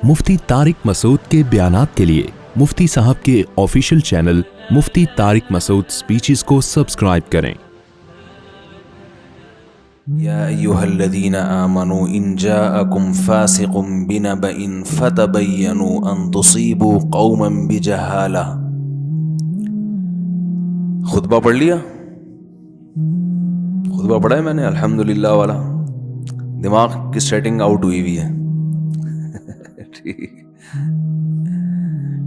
मुफ्ती तारिक मसूद के बयानात के लिए मुफ्ती साहब के ऑफिशियल चैनल मुफ्ती तारिक मसूद स्पीचेस को सब्सक्राइब करें। या अय्युहल्लज़ीना आमनू इन जाअकुम फासिकुम बिनबइन फतबय्यनु अन तुसीबू कौमन बिजहाला। खुतबा पढ़ लिया? खुतबा पढ़ा है मैंने अल्हम्दुलिल्लाह वाला। दिमाग की सेटिंग आउट हुई हुई है। ठीक,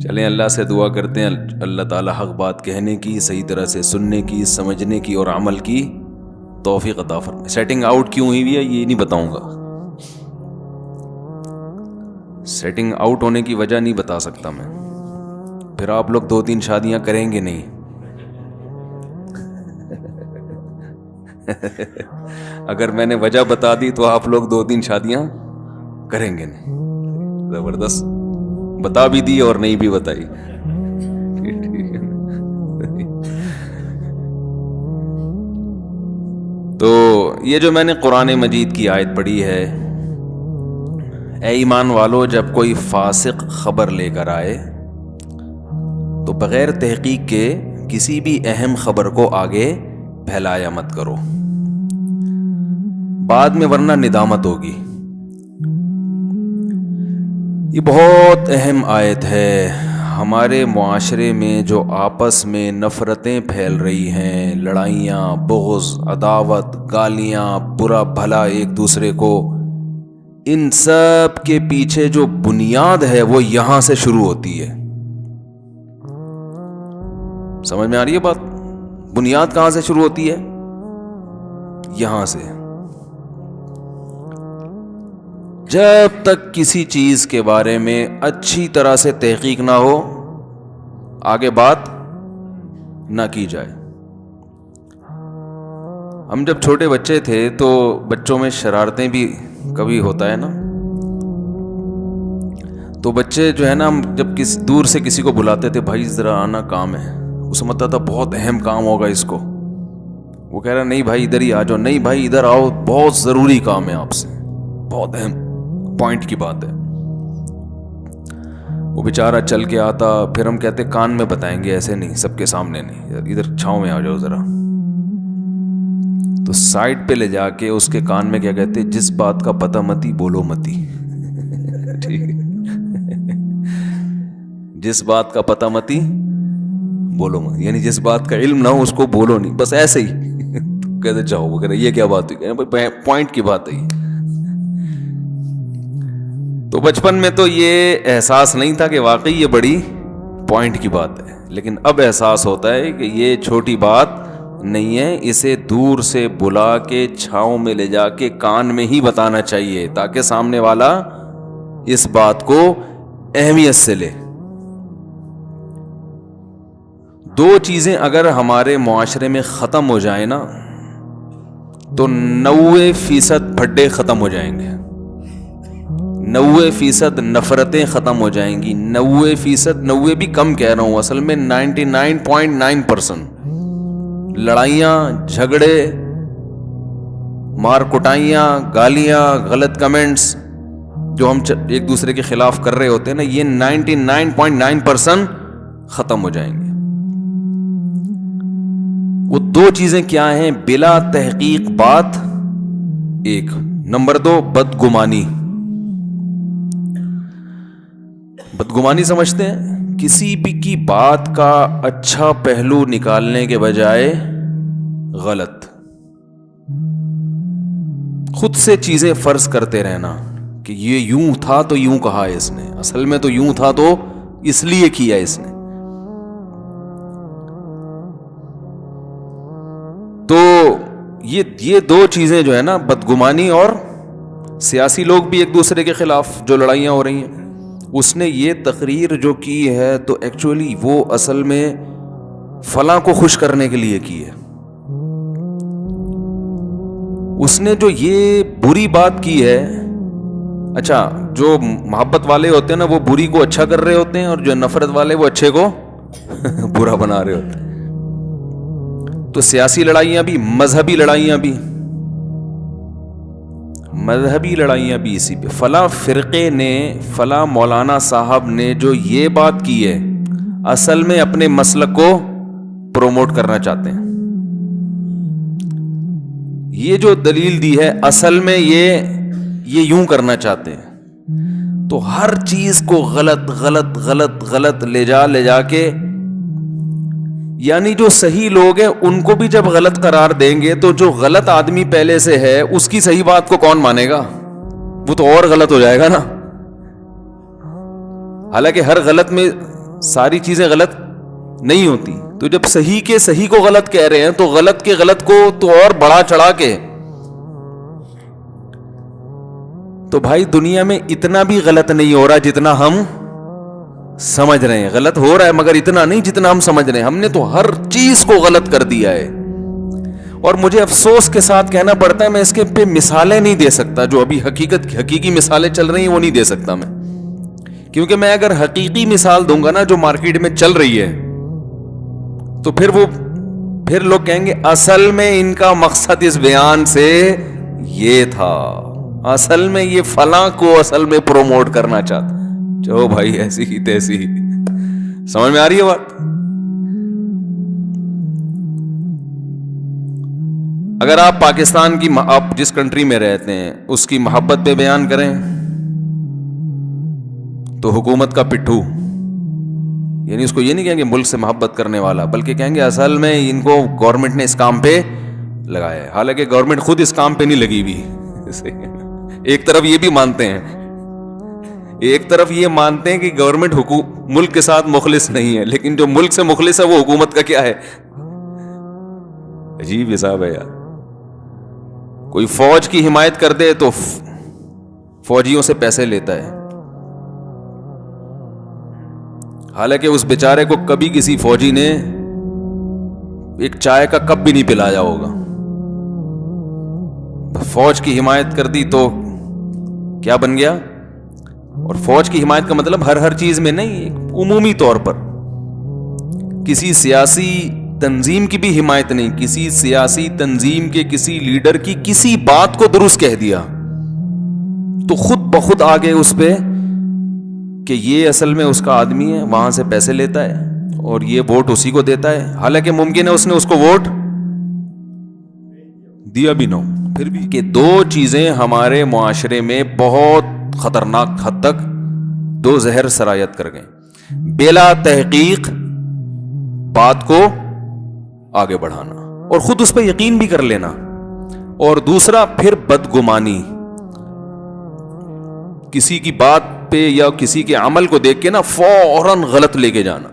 चलें अल्लाह से दुआ करते हैं अल्लाह ताला हक बात कहने की, सही तरह से सुनने की, समझने की और अमल की तौफीक अता फरमाए। सेटिंग आउट क्यों हुई है ये नहीं बताऊंगा, सेटिंग आउट होने की वजह नहीं बता सकता मैं, फिर आप लोग 2-3 शादियां करेंगे नहीं। अगर मैंने वजह बता दी तो आप लोग 2-3 शादियां करेंगे नहीं। जबरदस्त, बता भी दी और नहीं भी बताई। तो ये जो मैंने कुरान मजीद की आयत पढ़ी है, ऐ ईमान वालो जब कोई फासिक खबर लेकर आए तो बगैर तहकीक के किसी भी अहम खबर को आगे फैलाया मत करो, बाद में वरना निदामत होगी। ये बहुत अहम आयत है। हमारे मुआशरे में जो आपस में नफ़रतें फैल रही हैं, लड़ाइयाँ, बुग़्ज़, अदावत, गालियाँ, बुरा भला एक दूसरे को, इन सब के पीछे जो बुनियाद है वो यहाँ से शुरू होती है। समझ में आ रही है बात? बुनियाद कहाँ से शुरू होती है? यहाँ से। जब तक किसी चीज के बारे में अच्छी तरह से तहकीक ना हो, आगे बात ना की जाए। हम जब छोटे बच्चे थे तो बच्चों में शरारतें भी कभी होता है ना, तो बच्चे जो है ना, हम जब दूर से किसी को बुलाते थे, भाई जरा आना काम है, वो समझता था बहुत अहम काम होगा इसको। वो कह रहा नहीं भाई इधर ही आ जाओ, नहीं भाई इधर आओ, बहुत जरूरी काम है आपसे, बहुत अहम पॉइंट की बात है। वो बेचारा चल के आता, फिर हम कहते कान में बताएंगे, ऐसे नहीं, सबके सामने नहीं, इधर छांव में आ जाओ जरा। तो साइड पे ले जाके उसके कान में क्या कहते, जिस बात का पता मती बोलो मती। ठीक है, जिस बात का पता मती बोलो मत, यानी जिस बात का इल्म ना हो उसको बोलो नहीं, बस ऐसे ही। तो कहते जाओ वगैरह, ये क्या बात हुई, पॉइंट की बात है। तो बचपन में तो ये एहसास नहीं था कि वाकई ये बड़ी पॉइंट की बात है, लेकिन अब एहसास होता है कि ये छोटी बात नहीं है, इसे दूर से बुला के छांव में ले जाके कान में ही बताना चाहिए, ताकि सामने वाला इस बात को अहमियत से ले। 2 चीजें अगर हमारे मुआशरे में खत्म हो जाए ना, तो 90% फड्डे खत्म हो जाएंगे, 90% नफरतें खत्म हो जाएंगी, 90%, 90 भी कम कह रहा हूं, असल में 99.9%। लड़ाइयां, झगड़े, मार कुटाइयां, गालियां, गलत कमेंट्स जो हम एक दूसरे के खिलाफ कर रहे होते हैं ना, ये 99.9% खत्म हो जाएंगे। वो 2 चीजें क्या हैं? बिला तहकीक बात, 1 नंबर 2 बदगुमानी। बदगुमानी समझते हैं? किसी भी की बात का अच्छा पहलू निकालने के बजाय गलत, खुद से चीजें फर्ज करते रहना कि ये यूं था तो यूं कहा है इसने, असल में तो यूं था तो इसलिए किया इसने। तो ये 2 चीजें जो है ना, बदगुमानी और सियासी लोग भी एक दूसरे के खिलाफ जो लड़ाइयां हो रही हैं, उसने ये तकरीर जो की है तो एक्चुअली वो असल में फलां को खुश करने के लिए की है। उसने जो ये बुरी बात की है, अच्छा जो मोहब्बत वाले होते हैं ना वो बुरी को अच्छा कर रहे होते हैं, और जो नफरत वाले वो अच्छे को बुरा बना रहे होते हैं। तो सियासी लड़ाइयां भी, मजहबी लड़ाइयां भी, مذہبی لڑائیاں بھی اسی پہ. فلاں فرقے نے، فلاں مولانا صاحب نے جو یہ بات کی ہے، اصل میں اپنے مسلک کو پروموٹ کرنا چاہتے ہیں. یہ جو دلیل دی ہے اصل میں یہ یوں کرنا چاہتے ہیں. تو ہر چیز کو غلط غلط غلط غلط لے جا کے، یعنی جو صحیح لوگ ہیں ان کو بھی جب غلط قرار دیں گے تو جو غلط آدمی پہلے سے ہے اس کی صحیح بات کو کون مانے گا؟ وہ تو اور غلط ہو جائے گا نا. حالانکہ ہر غلط میں ساری چیزیں غلط نہیں ہوتی. تو جب صحیح کے صحیح کو غلط کہہ رہے ہیں تو غلط کے غلط کو تو اور بڑا چڑھا کے. تو بھائی دنیا میں اتنا بھی غلط نہیں ہو رہا جتنا ہم سمجھ رہے ہیں. غلط ہو رہا ہے مگر اتنا نہیں جتنا ہم سمجھ رہے ہیں. ہم نے تو ہر چیز کو غلط کر دیا ہے. اور مجھے افسوس کے ساتھ کہنا پڑتا ہے، میں اس کے پہ مثالیں نہیں دے سکتا. جو ابھی حقیقی مثالیں چل رہی ہیں وہ نہیں دے سکتا میں، کیونکہ میں اگر حقیقی مثال دوں گا نا جو مارکیٹ میں چل رہی ہے تو پھر لوگ کہیں گے اصل میں ان کا مقصد اس بیان سے یہ تھا، اصل میں یہ فلاں کو اصل میں پروموٹ کرنا چاہتا. جو بھائی ایسی ہی تیسی. سمجھ میں آ رہی ہے بات؟ اگر آپ پاکستان کی، آپ جس کنٹری میں رہتے ہیں اس کی محبت پہ بیان کریں تو حکومت کا پٹھو، یعنی اس کو یہ نہیں کہیں گے ملک سے محبت کرنے والا، بلکہ کہیں گے اصل میں ان کو گورنمنٹ نے اس کام پہ لگایا ہے. حالانکہ گورنمنٹ خود اس کام پہ نہیں لگی ہوئی. ایک طرف یہ بھی مانتے ہیں، ایک طرف یہ مانتے ہیں کہ گورنمنٹ ملک کے ساتھ مخلص نہیں ہے، لیکن جو ملک سے مخلص ہے وہ حکومت کا کیا ہے. عجیب حساب ہے یار. کوئی فوج کی حمایت کر دے تو فوجیوں سے پیسے لیتا ہے، حالانکہ اس بیچارے کو کبھی کسی فوجی نے ایک چائے کا کپ بھی نہیں پلایا ہوگا. فوج کی حمایت کر دی تو کیا بن گیا. اور فوج کی حمایت کا مطلب ہر چیز میں نہیں، عمومی طور پر. کسی سیاسی تنظیم کی بھی حمایت نہیں، کسی سیاسی تنظیم کے کسی لیڈر کی کسی بات کو درست کہہ دیا تو خود بخود آگے اس پہ کہ یہ اصل میں اس کا آدمی ہے، وہاں سے پیسے لیتا ہے اور یہ ووٹ اسی کو دیتا ہے. حالانکہ ممکن ہے اس نے اس کو ووٹ دیا بھی نہ ہو. پھر بھی کہ دو چیزیں ہمارے معاشرے میں بہت خطرناک حد تک دو زہر سرایت کر گئے. بلا تحقیق بات کو آگے بڑھانا اور خود اس پہ یقین بھی کر لینا، اور دوسرا پھر بدگمانی، کسی کی بات پہ یا کسی کے عمل کو دیکھ کے نا فوراً غلط لے کے جانا.